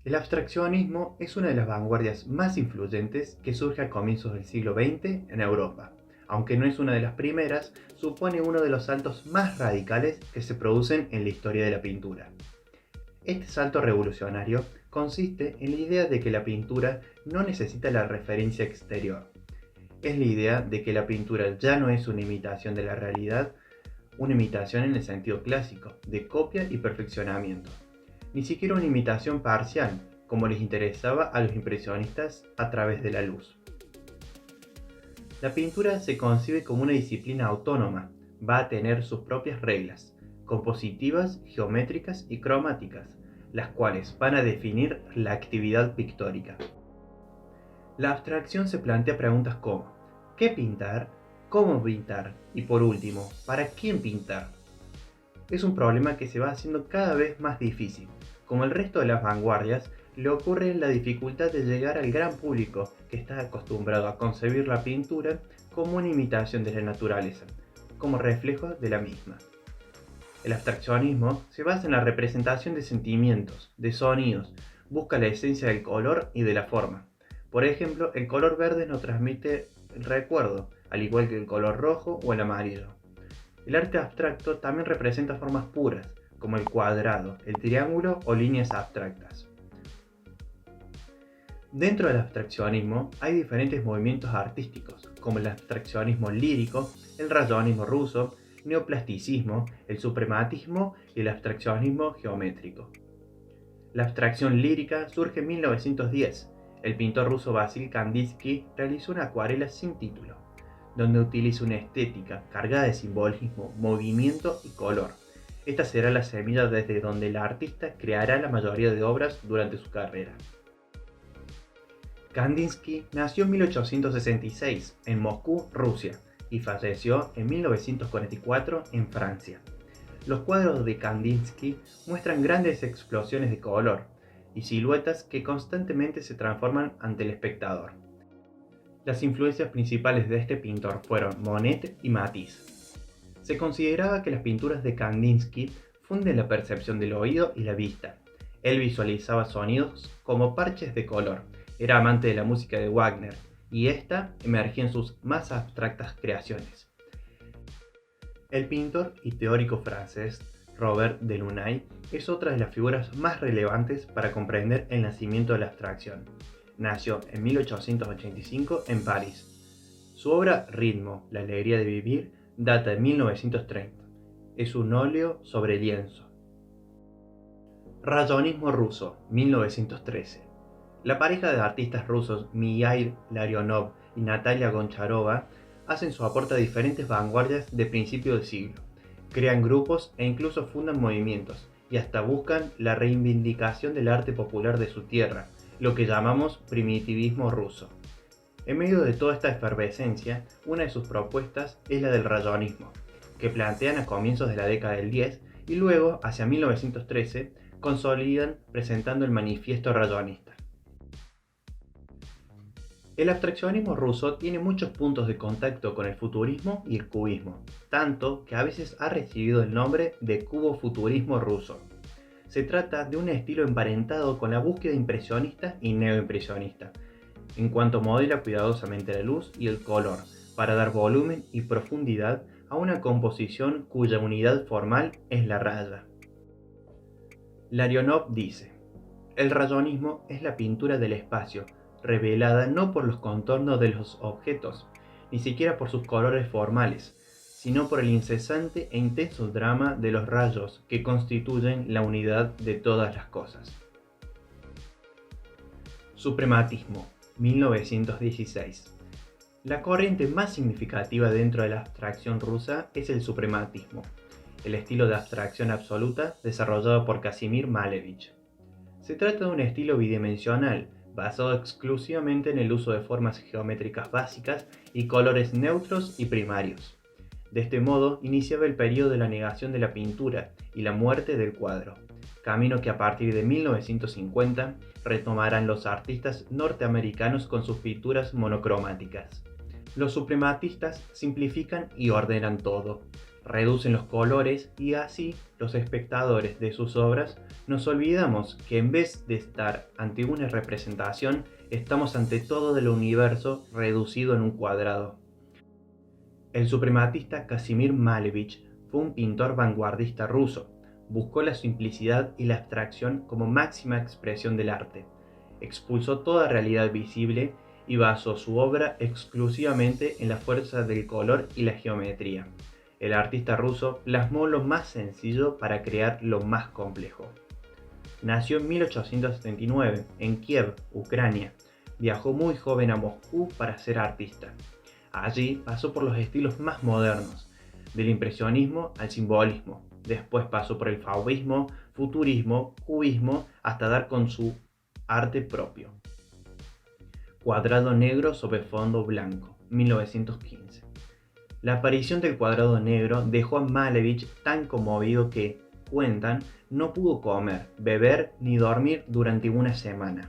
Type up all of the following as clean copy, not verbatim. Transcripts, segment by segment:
El abstraccionismo es una de las vanguardias más influyentes que surge a comienzos del siglo XX en Europa. Aunque no es una de las primeras, supone uno de los saltos más radicales que se producen en la historia de la pintura. Este salto revolucionario consiste en la idea de que la pintura no necesita la referencia exterior. Es la idea de que la pintura ya no es una imitación de la realidad, una imitación en el sentido clásico, de copia y perfeccionamiento. Ni siquiera una imitación parcial, como les interesaba a los impresionistas a través de la luz. La pintura se concibe como una disciplina autónoma, va a tener sus propias reglas, compositivas, geométricas y cromáticas, las cuales van a definir la actividad pictórica. La abstracción se plantea preguntas como ¿qué pintar? ¿Cómo pintar? Y por último, ¿para quién pintar? Es un problema que se va haciendo cada vez más difícil. Como el resto de las vanguardias, le ocurre la dificultad de llegar al gran público que está acostumbrado a concebir la pintura como una imitación de la naturaleza, como reflejo de la misma. El abstraccionismo se basa en la representación de sentimientos, de sonidos, busca la esencia del color y de la forma. Por ejemplo, el color verde nos transmite el recuerdo, al igual que el color rojo o el amarillo. El arte abstracto también representa formas puras, como el cuadrado, el triángulo o líneas abstractas. Dentro del abstraccionismo hay diferentes movimientos artísticos, como el abstraccionismo lírico, el rayonismo ruso, neoplasticismo, el suprematismo y el abstraccionismo geométrico. La abstracción lírica surge en 1910. El pintor ruso Vasil Kandinsky realizó una acuarela sin título, donde utiliza una estética cargada de simbolismo, movimiento y color. Esta será la semilla desde donde el artista creará la mayoría de obras durante su carrera. Kandinsky nació en 1866 en Moscú, Rusia, y falleció en 1944 en Francia. Los cuadros de Kandinsky muestran grandes explosiones de color y siluetas que constantemente se transforman ante el espectador. Las influencias principales de este pintor fueron Monet y Matisse. Se consideraba que las pinturas de Kandinsky funden la percepción del oído y la vista. Él visualizaba sonidos como parches de color, era amante de la música de Wagner, y esta emergía en sus más abstractas creaciones. El pintor y teórico francés Robert Delaunay es otra de las figuras más relevantes para comprender el nacimiento de la abstracción. Nació en 1885 en París. Su obra Ritmo, la alegría de vivir, data de 1930. Es un óleo sobre lienzo. Rayonismo ruso, 1913. La pareja de artistas rusos Mikhail Larionov y Natalia Goncharova hacen su aporte a diferentes vanguardias de principio del siglo. Crean grupos e incluso fundan movimientos, y hasta buscan la reivindicación del arte popular de su tierra, lo que llamamos primitivismo ruso. En medio de toda esta efervescencia, una de sus propuestas es la del rayonismo, que plantean a comienzos de la década del 10 y luego, hacia 1913, consolidan presentando el manifiesto rayonista. El abstraccionismo ruso tiene muchos puntos de contacto con el futurismo y el cubismo, tanto que a veces ha recibido el nombre de cubo-futurismo ruso. Se trata de un estilo emparentado con la búsqueda impresionista y neoimpresionista, en cuanto modela cuidadosamente la luz y el color, para dar volumen y profundidad a una composición cuya unidad formal es la raya. Larionov dice: el rayonismo es la pintura del espacio, revelada no por los contornos de los objetos, ni siquiera por sus colores formales, sino por el incesante e intenso drama de los rayos que constituyen la unidad de todas las cosas. Suprematismo, 1916. La corriente más significativa dentro de la abstracción rusa es el suprematismo, el estilo de abstracción absoluta desarrollado por Kazimir Malevich. Se trata de un estilo bidimensional, basado exclusivamente en el uso de formas geométricas básicas y colores neutros y primarios. De este modo, iniciaba el periodo de la negación de la pintura y la muerte del cuadro, camino que a partir de 1950 retomarán los artistas norteamericanos con sus pinturas monocromáticas. Los suprematistas simplifican y ordenan todo, reducen los colores y así los espectadores de sus obras nos olvidamos que en vez de estar ante una representación, estamos ante todo del universo reducido en un cuadrado. El suprematista Kazimir Malevich fue un pintor vanguardista ruso. Buscó la simplicidad y la abstracción como máxima expresión del arte. Expulsó toda realidad visible y basó su obra exclusivamente en la fuerza del color y la geometría. El artista ruso plasmó lo más sencillo para crear lo más complejo. Nació en 1879 en Kiev, Ucrania. Viajó muy joven a Moscú para ser artista. Allí pasó por los estilos más modernos, del impresionismo al simbolismo. Después pasó por el fauvismo, futurismo, cubismo, hasta dar con su arte propio. Cuadrado negro sobre fondo blanco, 1915. La aparición del cuadrado negro dejó a Malevich tan conmovido que, cuentan, no pudo comer, beber ni dormir durante una semana.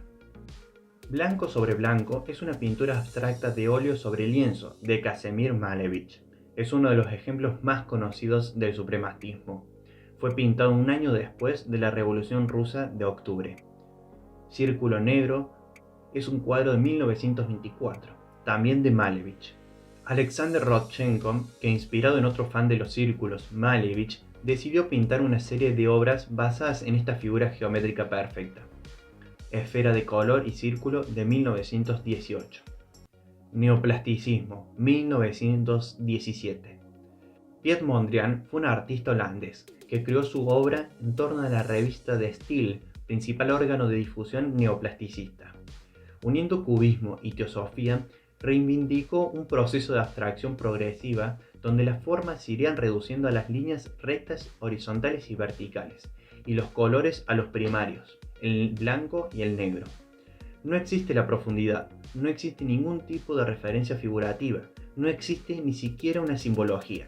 Blanco sobre blanco es una pintura abstracta de óleo sobre lienzo de Kazimir Malevich. Es uno de los ejemplos más conocidos del suprematismo. Fue pintado un año después de la Revolución Rusa de octubre. Círculo negro es un cuadro de 1924, también de Malevich. Alexander Rodchenko, que inspirado en otro fan de los círculos, Malevich, decidió pintar una serie de obras basadas en esta figura geométrica perfecta. Esfera de color y círculo de 1918. Neoplasticismo, 1917. Piet Mondrian fue un artista holandés que creó su obra en torno a la revista De Stijl, principal órgano de difusión neoplasticista. Uniendo cubismo y teosofía, reivindicó un proceso de abstracción progresiva donde las formas se irían reduciendo a las líneas rectas, horizontales y verticales, y los colores a los primarios, el blanco y el negro. No existe la profundidad, no existe ningún tipo de referencia figurativa, no existe ni siquiera una simbología.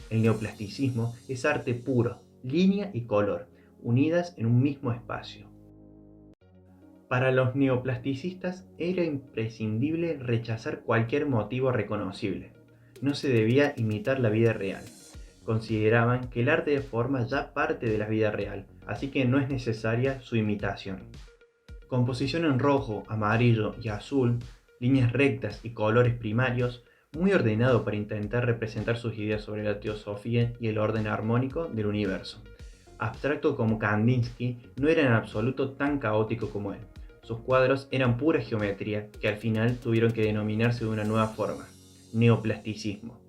El neoplasticismo es arte puro, línea y color, unidas en un mismo espacio. Para los neoplasticistas era imprescindible rechazar cualquier motivo reconocible. No se debía imitar la vida real. Consideraban que el arte de forma ya parte de la vida real, así que no es necesaria su imitación. Composición en rojo, amarillo y azul, líneas rectas y colores primarios, muy ordenado para intentar representar sus ideas sobre la teosofía y el orden armónico del universo. Abstracto como Kandinsky, no era en absoluto tan caótico como él. Sus cuadros eran pura geometría que al final tuvieron que denominarse de una nueva forma, neoplasticismo.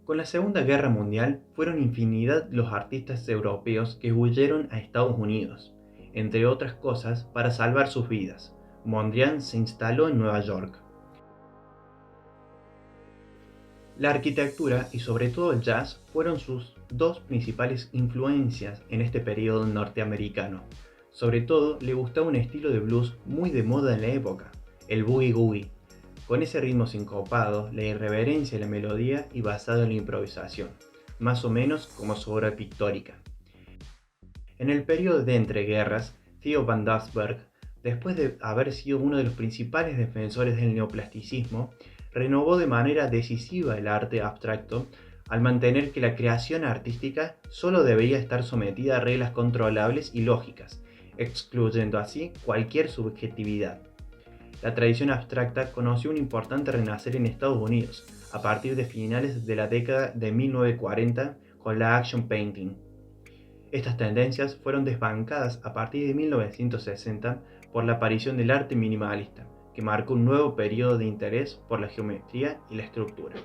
Con la Segunda Guerra Mundial fueron infinidad los artistas europeos que huyeron a Estados Unidos, entre otras cosas para salvar sus vidas. Mondrian se instaló en Nueva York. La arquitectura y sobre todo el jazz fueron sus dos principales influencias en este periodo norteamericano. Sobre todo le gustaba un estilo de blues muy de moda en la época, el boogie-woogie, con ese ritmo sincopado, la irreverencia y la melodía y basado en la improvisación, más o menos como su obra pictórica. En el periodo de entreguerras, Theo van Doesburg, después de haber sido uno de los principales defensores del neoplasticismo, renovó de manera decisiva el arte abstracto al mantener que la creación artística solo debía estar sometida a reglas controlables y lógicas, excluyendo así cualquier subjetividad. La tradición abstracta conoció un importante renacer en Estados Unidos a partir de finales de la década de 1940 con la action painting. Estas tendencias fueron desbancadas a partir de 1960 por la aparición del arte minimalista, que marcó un nuevo periodo de interés por la geometría y la estructura.